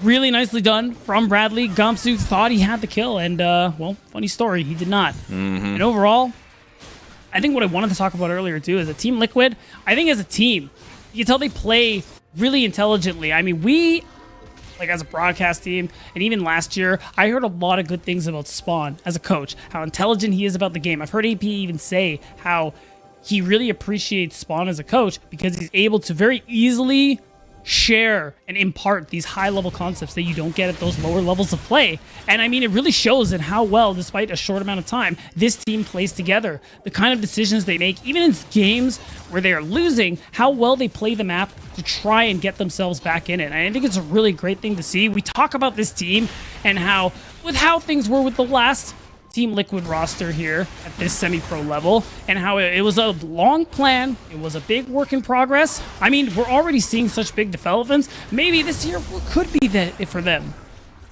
really nicely done from Bradley. Gomsu thought he had the kill, and, well, funny story, he did not. And overall, I think what I wanted to talk about earlier, too, is that Team Liquid, I think as a team, you can tell they play really intelligently. I mean, we, like as a broadcast team, and even last year, I heard a lot of good things about Spawn as a coach, how intelligent he is about the game. I've heard AP even say how he really appreciates Spawn as a coach because he's able to very easily share and impart these high-level concepts that you don't get at those lower levels of play. And I mean, it really shows in how well, despite a short amount of time, this team plays together. The kind of decisions they make, even in games where they are losing, how well they play the map to try and get themselves back in it. And I think it's a really great thing to see. We talk about this team and how, with how things were with the last Team Liquid roster here at this semi-pro level, and how it was a long plan, it was a big work in progress. I mean, we're already seeing such big developments. Maybe this year could be it for them.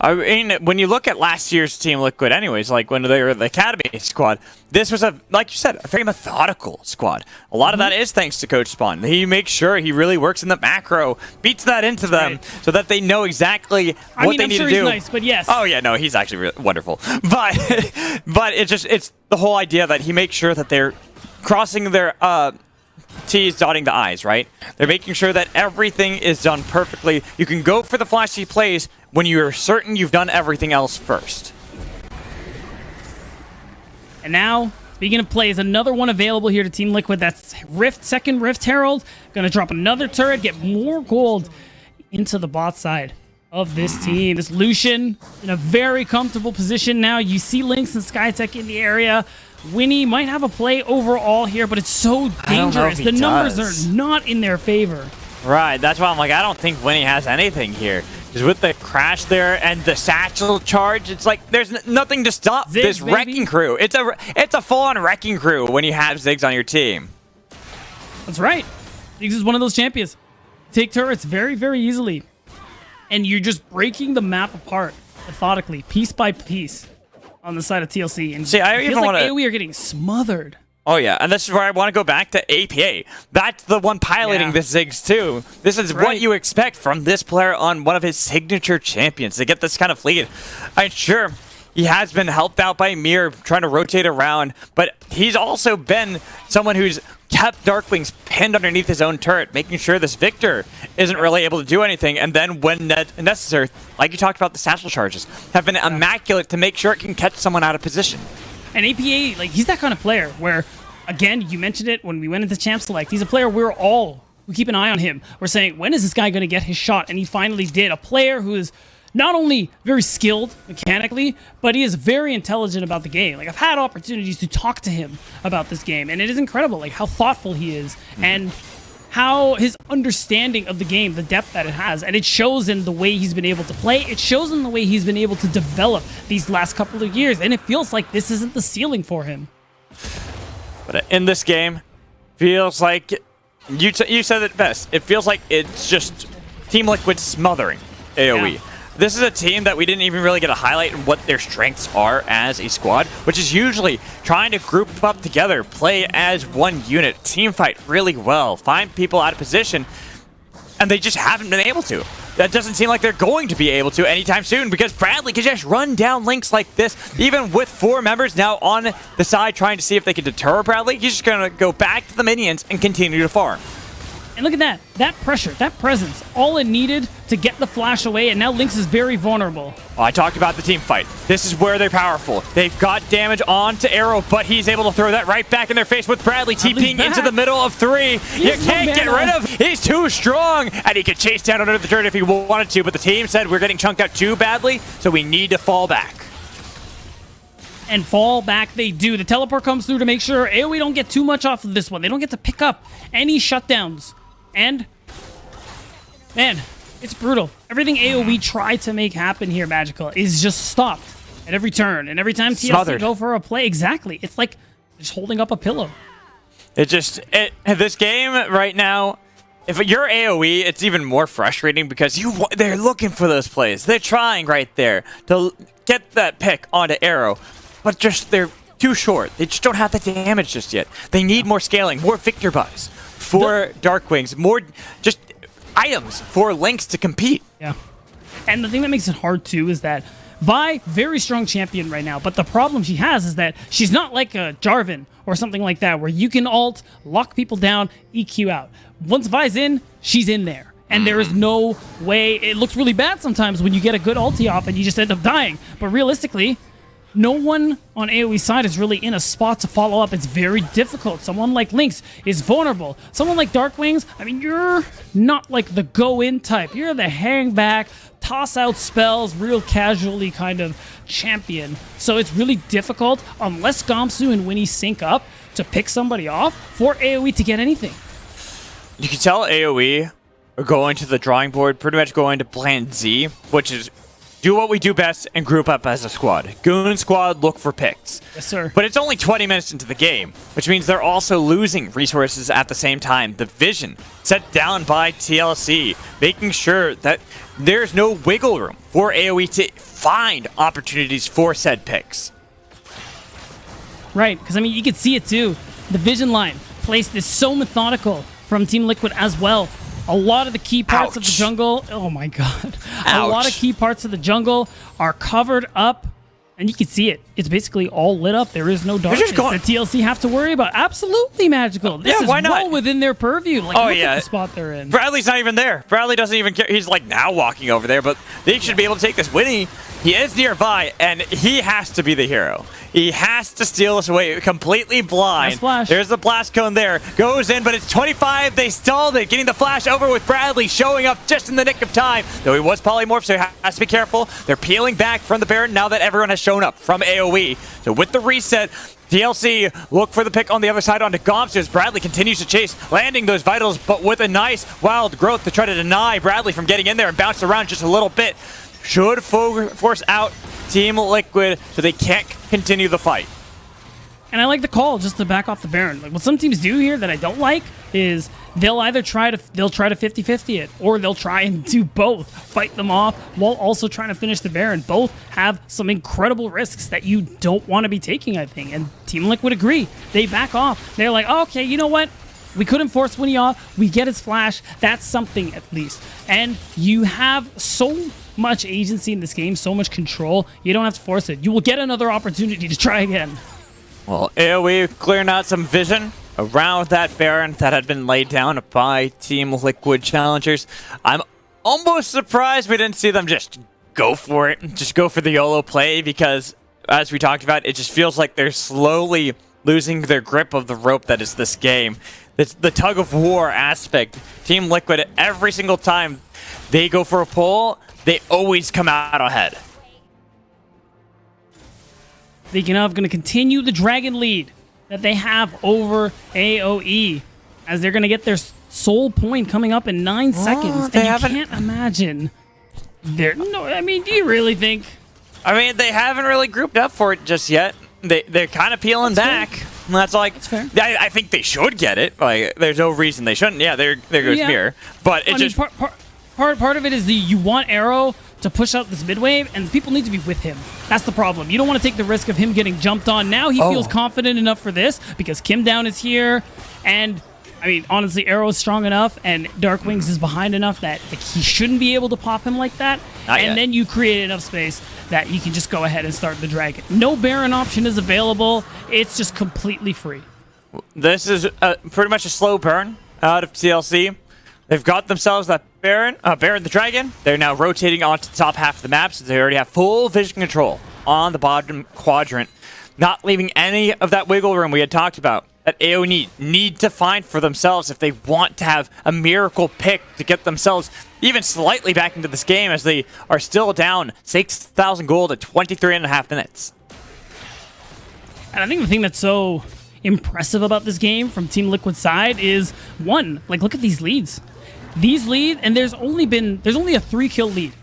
I mean, when you look at last year's Team Liquid anyways, like when they were the Academy squad, this was, like you said, a very methodical squad. A lot of that is thanks to Coach Spawn. He makes sure he really works in the macro, beats that into them so that they know exactly what they need to do. He's nice, but yes. Oh, yeah, no, he's actually really wonderful. But it's the whole idea that he makes sure that they're crossing their T's, dotting the I's, right? They're making sure that everything is done perfectly. You can go for the flashy plays when you're certain you've done everything else first. And now, speaking of plays, another one available here to Team Liquid. That's Rift, second Rift Herald. Gonna drop another turret, get more gold into the bot side of this team. This Lucian in a very comfortable position now. You see Lynx and SkyTech in the area. Winnie might have a play overall here, but it's so dangerous. The numbers are not in their favor. Right, that's why I'm like, I don't think Winnie has anything here. Because with the crash there and the satchel charge, it's like there's nothing to stop Ziggs, this wrecking crew. It's a full-on wrecking crew when you have Ziggs on your team. That's right. Ziggs is one of those champions. Take turrets very, very easily. And you're just breaking the map apart methodically, piece by piece, on the side of TLC. And see, I even want to... AOE are getting smothered. Oh, yeah, and this is where I want to go back to APA. That's the one piloting this Ziggs, too. This is what you expect from this player on one of his signature champions, to get this kind of lead. Sure, he has been helped out by Mir trying to rotate around, but he's also been someone who's kept Darkwings pinned underneath his own turret, making sure this Victor isn't really able to do anything, and then when necessary, like you talked about, the satchel charges have been immaculate to make sure it can catch someone out of position. And APA, like, he's that kind of player where, again, you mentioned it when we went into Champ Select, he's a player we keep an eye on him. We're saying, when is this guy going to get his shot? And he finally did. A player who is not only very skilled mechanically, but he is very intelligent about the game. Like, I've had opportunities to talk to him about this game, and it is incredible, like, how thoughtful he is, and how his understanding of the game, the depth that it has, and it shows in the way he's been able to play. It shows in the way he's been able to develop these last couple of years, and it feels like this isn't the ceiling for him. But in this game, feels like, you said it best, it feels like it's just Team Liquid smothering AOE. Yeah. This is a team that we didn't even really get a highlight in what their strengths are as a squad, which is usually trying to group up together, play as one unit, team fight really well, find people out of position, and they just haven't been able to. That doesn't seem like they're going to be able to anytime soon, because Bradley can just run down links like this, even with 4 members now on the side trying to see if they can deter Bradley. He's just going to go back to the minions and continue to farm. And look at that. That pressure, that presence, all it needed to get the flash away, and now Lynx is very vulnerable. Oh, I talked about the team fight. This is where they're powerful. They've got damage onto Arrow, but he's able to throw that right back in their face with Bradley TPing into the middle of 3. You can't get rid of him. He's too strong, and he could chase down under the turret if he wanted to, but the team said we're getting chunked out too badly, so we need to fall back. And fall back they do. The teleport comes through to make sure AoE don't get too much off of this one. They don't get to pick up any shutdowns. And, man, it's brutal. Everything AoE tried to make happen here, Magical, is just stopped at every turn. And every time TLC go for a play, exactly. It's like just holding up a pillow. This game right now, if you're AoE, it's even more frustrating because they're looking for those plays. They're trying right there to get that pick onto Arrow, but just they're too short. They just don't have the damage just yet. They need more scaling, more Victor buffs for Darkwings, more just items for Lynx to compete. Yeah. And the thing that makes it hard too is that Vi, very strong champion right now, but the problem she has is that she's not like a Jarvan or something like that where you can ult, lock people down, EQ out. Once Vi's in, she's in there. And there is no way. It looks really bad sometimes when you get a good ulti off and you just end up dying. But realistically, no one on AoE side is really in a spot to follow up. It's very difficult. Someone like Lynx is vulnerable. Someone like Darkwings, I mean, you're not like the go-in type. You're the hang back, toss out spells, real casually kind of champion. So it's really difficult, unless Gamsu and Winnie sync up, to pick somebody off for AoE to get anything. You can tell AoE are going to the drawing board, pretty much going to plan Z, which is do what we do best and group up as a squad. Goon squad, look for picks. Yes, sir. But it's only 20 minutes into the game, which means they're also losing resources at the same time. The vision set down by TLC, making sure that there's no wiggle room for AoE to find opportunities for said picks. Right, because I mean, you can see it too. The vision line placed is so methodical from Team Liquid as well. A lot of the key parts of the jungle, oh my god. A lot of key parts of the jungle are covered up, and you can see it. It's basically all lit up. There is no darkness that TLC have to worry about. Absolutely Magical. This is well within their purview. Like, look at the spot they're in. Bradley's not even there. Bradley doesn't even care. He's like now walking over there, but they should be able to take this. Winnie, he is nearby, and he has to be the hero. He has to steal this away, completely blind. There's the blast cone there. Goes in, but it's 25. They stalled it, getting the flash over with Bradley, showing up just in the nick of time. Though he was polymorphed, so he has to be careful. They're peeling back from the Baron now that everyone has shown up from AoE. So with the reset, TLC look for the pick on the other side onto Gomps as Bradley continues to chase, landing those vitals, but with a nice wild growth to try to deny Bradley from getting in there and bounce around just a little bit. Should force out Team Liquid so they can't continue the fight. And I like the call just to back off the Baron. Like, what some teams do here that I don't like is they'll either try to 50-50 it, or they'll try and do both, fight them off while also trying to finish the Baron. Both have some incredible risks that you don't want to be taking, I think. And Team Liquid agree. They back off. They're like, oh, okay, you know what? We couldn't force Winnie off. We get his flash. That's something at least. And you have so much agency in this game, so much control. You don't have to force it. You will get another opportunity to try again. Well, AoE clearing out some vision around that Baron that had been laid down by Team Liquid Challengers. I'm almost surprised we didn't see them just go for it, just go for the YOLO play, because as we talked about, it just feels like they're slowly losing their grip of the rope that is this game. It's the tug of war aspect. Team Liquid, every single time they go for a pull, they always come out ahead. Speaking of, going to continue the Dragon lead that they have over AOE, as they're going to get their soul point coming up in 9 seconds. And you can't imagine. I mean, do you really think? I mean, they haven't really grouped up for it just yet. They're kind of peeling back. That's like, that's fair. I think they should get it. Like, there's no reason they shouldn't. Yeah, there goes Mirror. But it just part of it is you want Arrow to push out this mid wave, and people need to be with him. That's the problem. You don't want to take the risk of him getting jumped on. Now he feels confident enough for this because Kim Down is here, and I mean, honestly, Arrow is strong enough, and Dark Wings is behind enough that he shouldn't be able to pop him like that. And then you create enough space that you can just go ahead and start the Dragon. No Baron option is available. It's just completely free. This is pretty much a slow burn out of TLC. They've got themselves that Baron the Dragon. They're now rotating onto the top half of the map, so they already have full vision control on the bottom quadrant, not leaving any of that wiggle room we had talked about that AOE need to find for themselves if they want to have a miracle pick to get themselves even slightly back into this game, as they are still down 6,000 gold at 23.5 minutes. And I think the thing that's so impressive about this game from Team Liquid's side is, one, like, look at these leads. These leads, and there's only a 3-kill lead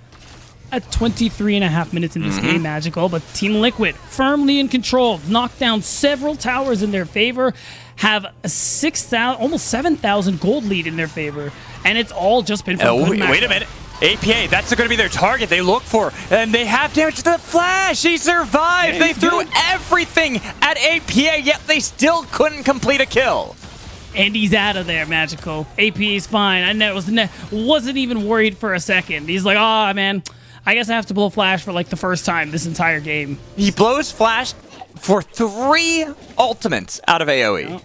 at 23.5 minutes in this game, Magical, but Team Liquid firmly in control, knocked down several towers in their favor, have a 6,000, almost 7,000 gold lead in their favor, and it's all just been from good wait a minute. APA, that's going to be their target they look for, and they have damage to the Flash. He survived. Yeah, they threw everything at APA, yet they still couldn't complete a kill. And he's out of there, Magical. AP is fine. I wasn't even worried for a second. He's like, oh, man, I guess I have to blow Flash for like the first time this entire game. He blows Flash for 3 ultimates out of AOE.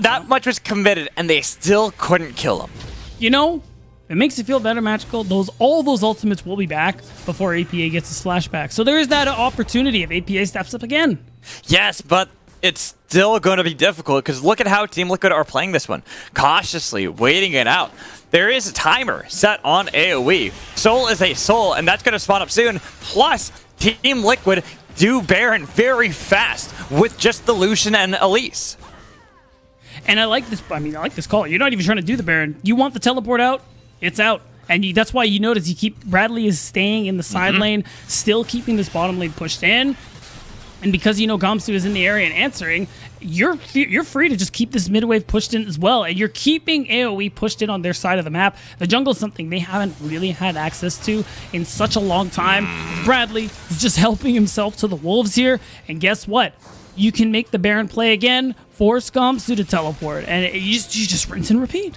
That much was committed, and they still couldn't kill him. You know, it makes you feel better, Magical. All those ultimates will be back before APA gets his flashback. So there is that opportunity if APA steps up again. Yes, but it's still going to be difficult because look at how Team Liquid are playing this one. Cautiously, waiting it out. There is a timer set on AOE. Soul is a soul, and that's going to spawn up soon. Plus, Team Liquid do Baron very fast with just the Lucian and Elise. And I like this. I mean, I like this call. You're not even trying to do the Baron. You want the teleport out? It's out. And that's why you notice Bradley is staying in the side lane, still keeping this bottom lane pushed in. And because you know Gamsu is in the area and answering, you're free to just keep this mid wave pushed in as well. And you're keeping AOE pushed in on their side of the map. The jungle is something they haven't really had access to in such a long time. Bradley is just helping himself to the wolves here. And guess what? You can make the Baron play again, force Gamsu to teleport. And you just rinse and repeat.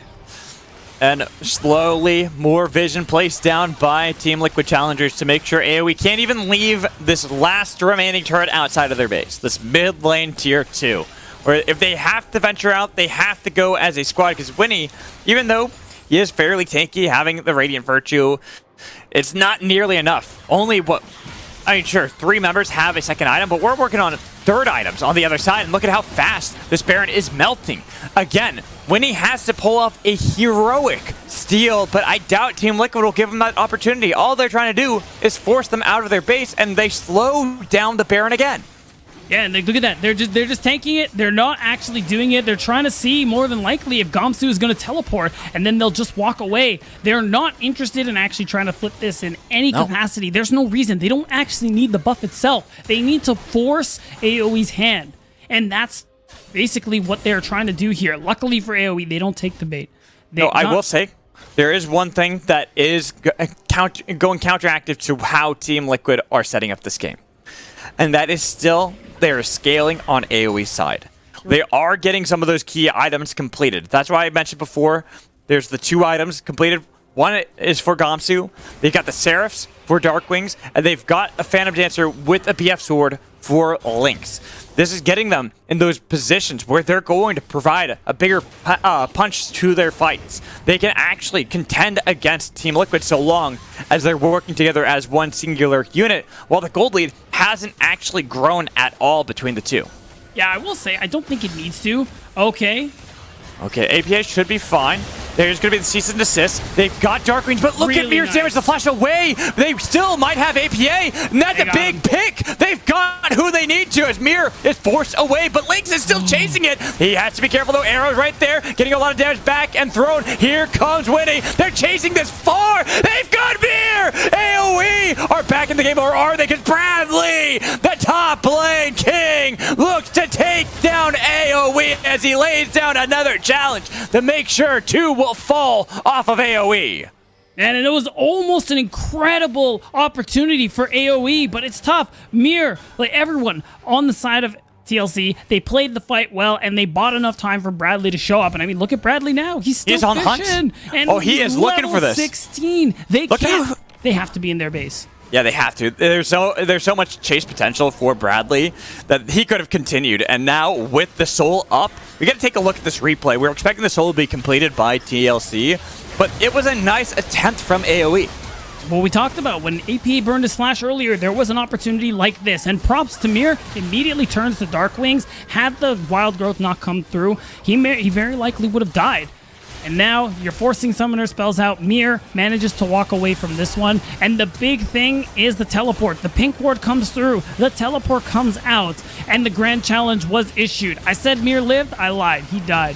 And slowly, more vision placed down by Team Liquid Challengers to make sure AOE can't even leave this last remaining turret outside of their base. This mid lane tier 2. Where if they have to venture out, they have to go as a squad. Because Winnie, even though he is fairly tanky, having the Radiant Virtue, it's not nearly enough. Only sure, 3 members have a second item, but we're working on 3rd items on the other side, and look at how fast this Baron is melting. Again, Winnie has to pull off a heroic steal, but I doubt Team Liquid will give them that opportunity. All they're trying to do is force them out of their base, and they slow down the Baron again. Yeah, and look at that. They're just tanking it. They're not actually doing it. They're trying to see, more than likely, if Gamsu is going to teleport, and then they'll just walk away. They're not interested in actually trying to flip this in any capacity. There's no reason. They don't actually need the buff itself. They need to force AOE's hand, and that's basically what they're trying to do here. Luckily for AOE, they don't take the bait. I will say, there is one thing that is going counteractive to how Team Liquid are setting up this game. And that is still, they're scaling on AOE's side. They are getting some of those key items completed. That's why I mentioned before, there's the 2 items completed. One is for Gamsu. They've got the Seraphs for Darkwings, and they've got a Phantom Dancer with a BF Sword for Lynx. This is getting them in those positions where they're going to provide a bigger punch to their fights. They can actually contend against Team Liquid so long as they're working together as one singular unit, while the gold lead hasn't actually grown at all between the two. Yeah, I will say, I don't think it needs to. Okay, APA should be fine. There's going to be the cease and desist. They've got Darkwings, but look at Mir's damage. The flash away. They still might have APA. And that's a big pick. They've got who they need to as Mir is forced away, but Lynx is still chasing it. He has to be careful though. Arrow's right there, getting a lot of damage back and thrown. Here comes Winnie. They're chasing this far. They've got Mir. AOE are back in the game, or are they? Because Bradley, the top lane king, looks to take down AOE as he lays down another challenge to make sure 2 will fall off of AOE. And it was almost an incredible opportunity for AOE, but it's tough. Mir, like everyone on the side of TLC, they played the fight well, and they bought enough time for Bradley to show up. And I mean, look at Bradley now. He's still on hunt. And he is looking for this. 16. They have to be in their base. Yeah, they have to. There's so much chase potential for Bradley that he could have continued. And now with the soul up, we got to take a look at this replay. We're expecting the soul to be completed by TLC, but it was a nice attempt from AOE. What we talked about, when APA burned his flash earlier, there was an opportunity like this. And props to Mir, immediately turns to Darkwings. Had the wild growth not come through, he very likely would have died. And now you're forcing summoner spells out. Mir manages to walk away from this one. And the big thing is the teleport. The pink ward comes through. The teleport comes out. And the grand challenge was issued. I said Mir lived. I lied. He died.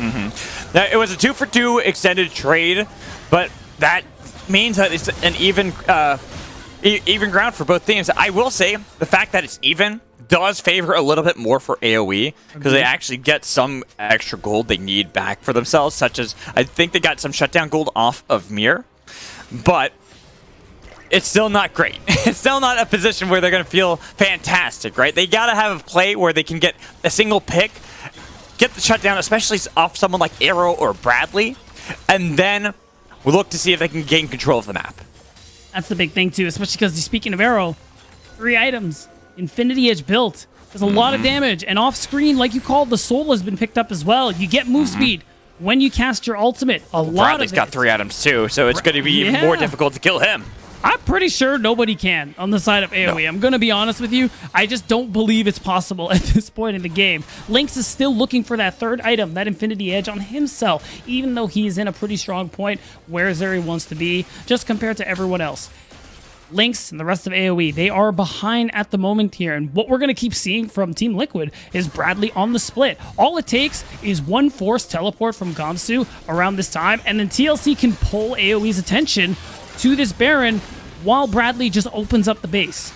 Now, it was a 2-for-2 extended trade, but that means that it's an even ground for both teams. I will say the fact that it's even does favor a little bit more for AOE because they actually get some extra gold they need back for themselves, such as I think they got some shutdown gold off of Mir, but it's still not great. It's still not a position where they're going to feel fantastic, right? They got to have a play where they can get a single pick, get the shutdown, especially off someone like Arrow or Bradley, and then we'll look to see if they can gain control of the map. That's the big thing too, especially because speaking of Arrow, 3 items. Infinity Edge built. There's a lot of damage, and off screen, like you called, the soul has been picked up as well. You get move speed when you cast your ultimate. Bradley's got 3 items too, so it's going to be even more difficult to kill him. I'm pretty sure nobody can on the side of AoE. No. I'm going to be honest with you. I just don't believe it's possible at this point in the game. Lynx is still looking for that 3rd item, that Infinity Edge on himself, even though he's in a pretty strong point where he wants to be, just compared to everyone else. Lynx and the rest of AoE, they are behind at the moment here. And what we're going to keep seeing from Team Liquid is Bradley on the split. All it takes is one forced teleport from Gamsu around this time, and then TLC can pull AoE's attention to this Baron while Bradley just opens up the base.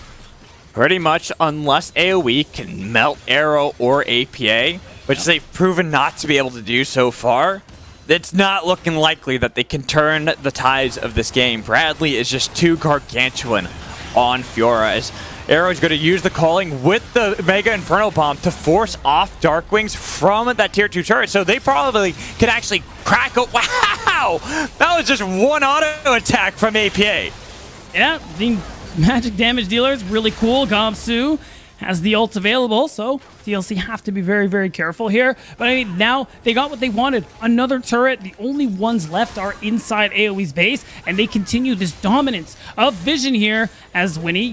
Pretty much, unless AoE can melt Arrow or APA, which they've proven not to be able to do so far, it's not looking likely that they can turn the tides of this game. Bradley is just too gargantuan on Fiora, as Arrow's going to use the calling with the Mega Inferno Bomb to force off Darkwings from that tier 2 turret, so they probably can actually crack a... Wow! That was just one auto attack from APA. Yeah, the magic damage dealer is really cool. Gamsu has the ult available, so TLC have to be very, very careful here. But I mean, now they got what they wanted. Another turret. The only ones left are inside AoE's base, and they continue this dominance of vision here as Winnie,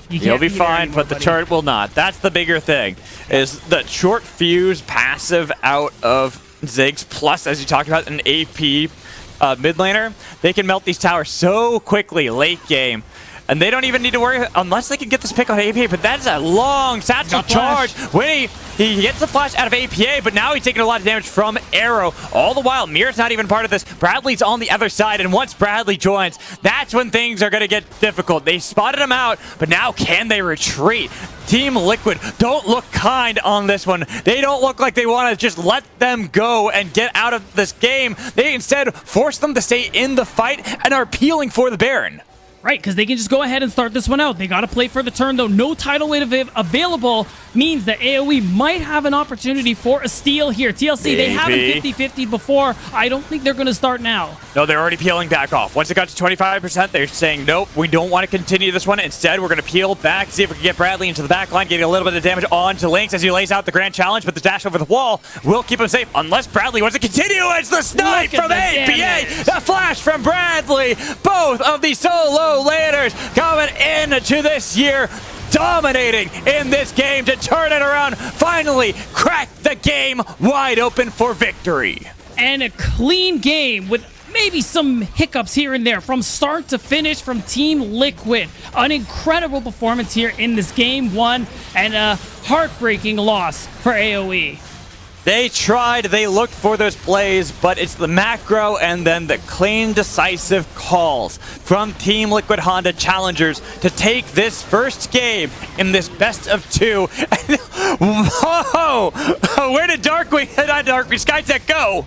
he'll be fine, but the turret will not. That's the bigger thing, is the short fuse passive out of Ziggs, plus, as you talked about, an AP mid laner. They can melt these towers so quickly late game. And they don't even need to worry unless they can get this pick on APA, but that's a long satchel charge. Winnie, he gets the flash out of APA, but now he's taking a lot of damage from Arrow. All the while, Mir's not even part of this. Bradley's on the other side, and once Bradley joins, that's when things are going to get difficult. They spotted him out, but now can they retreat? Team Liquid don't look kind on this one. They don't look like they want to just let them go and get out of this game. They instead force them to stay in the fight and are peeling for the Baron. Right, because they can just go ahead and start this one out. They got to play for the turn, though. No tidal wave available means that AoE might have an opportunity for a steal here. TLC, they haven't 50-50 before. I don't think they're going to start now. No, they're already peeling back off. Once it got to 25%, they're saying, nope, we don't want to continue this one. Instead, we're going to peel back, see if we can get Bradley into the back line, getting a little bit of damage onto Lynx as he lays out the grand challenge, but the dash over the wall will keep him safe, unless Bradley wants to continue. It's the snipe from APA, the flash from Bradley. Both of the solo laners coming into this year, dominating in this game to turn it around, finally crack the game wide open for victory. and a clean game with maybe some hiccups here and there from start to finish from Team Liquid. An incredible performance here in this game 1 and a heartbreaking loss for AOE. They tried, they looked for those plays, but it's the macro and then the clean, decisive calls from Team Liquid Honda Challengers to take this first game in this best of 2. Whoa! Where did SkyTech go?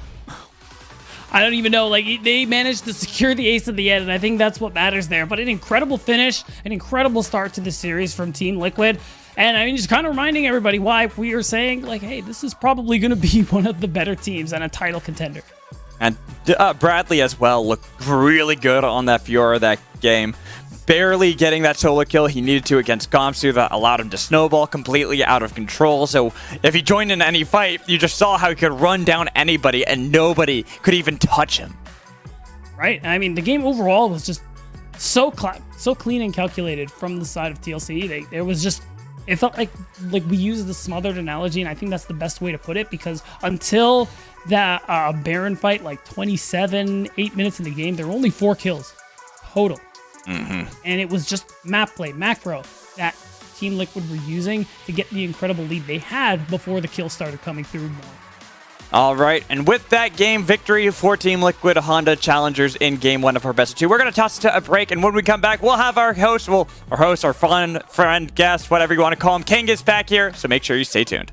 I don't even know. Like, they managed to secure the ace at the end, and I think that's what matters there. But an incredible finish, an incredible start to the series from Team Liquid. And I mean, just kind of reminding everybody why we are saying, like, hey, this is probably going to be one of the better teams and a title contender. And Bradley as well looked really good on that Fiora that game. Barely getting that solo kill he needed to against Gomsu that allowed him to snowball completely out of control. So if he joined in any fight, you just saw how he could run down anybody and nobody could even touch him. Right. I mean, the game overall was just so clean and calculated from the side of TLC. There was just... It felt like we used the smothered analogy, and I think that's the best way to put it, because until that Baron fight, like 8 minutes in the game, there were only 4 kills total. And it was just map play, macro, that Team Liquid were using to get the incredible lead they had before the kills started coming through more. All right, and with that game victory for Team Liquid Honda Challengers in game 1 of our best of 2, we're going to toss it to a break, and when we come back, we'll have our host, our fun friend, guest, whatever you want to call him, Kangas, back here, so make sure you stay tuned.